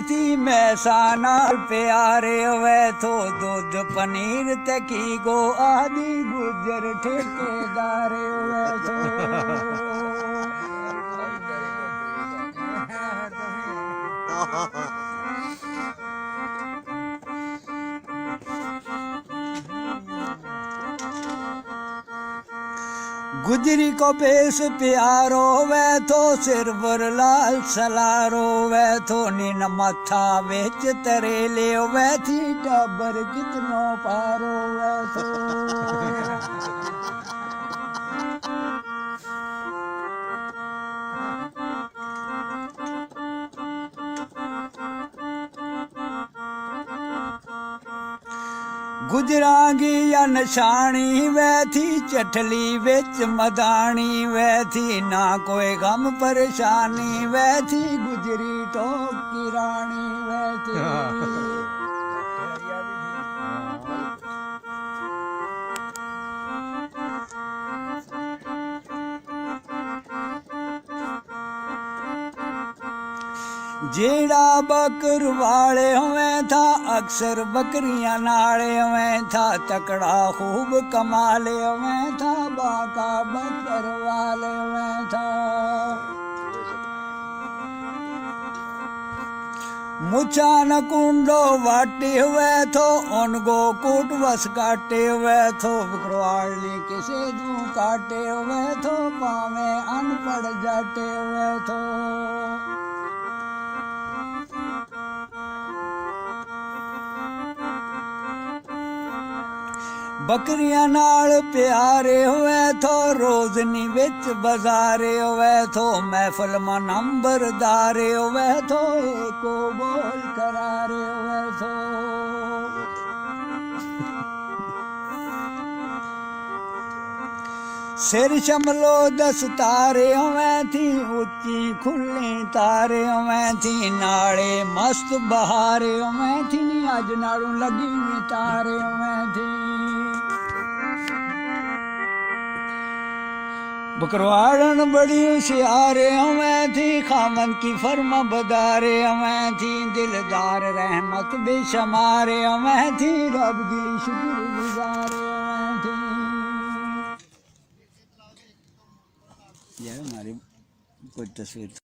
थी मैसा नाल प्यारे वे थो दूध पनीर ते की गो आदि गुजर ठेकेदार वे थो गुजरी को बेस प्यारो वे थो सिर बर लाल सलारो वे थो नीन मथा बेच तरेले वे थी टबर कितनो पारो वे थो गुजरांगी या नशानी वे थी चठली बिच मदानी वे थी ना कोई गम परेशानी वे थी गुजरी टोक की रानी वे थी जेड़ा बकर वाले हुए था अक्सर बकरियां नाले हुए था तकड़ा खूब कमाले हुए था बाका बकर वाले हुए था मुछा न कुंडो वाटे हुए थो उनको कूट बस काटे हुए थो बकरवाली किसे दू काटे हुए थो पावे अनपढ़ जाटे हुए थो बकरियां नाल प्यारे हुए थो रोजनी बिच बाजारे हुए थो महफल मा नंबरदारे हुए थो एको बोल करारे हुए थो सिर शमलो दस तारे हुए थी ऊंची खुली तारे हुए थी नाले मस्त बहारे हुए थी अज नालों लगी तारे हुए थी बकरवाड़न बड़ी होशियारे हुए थी खामन की फर्मा बदारे हुए थी दिलदार रहमत बेशमारे हुए थी रब की शुक्र गुजारे हुए थी ये हमारी कोई तस्वीर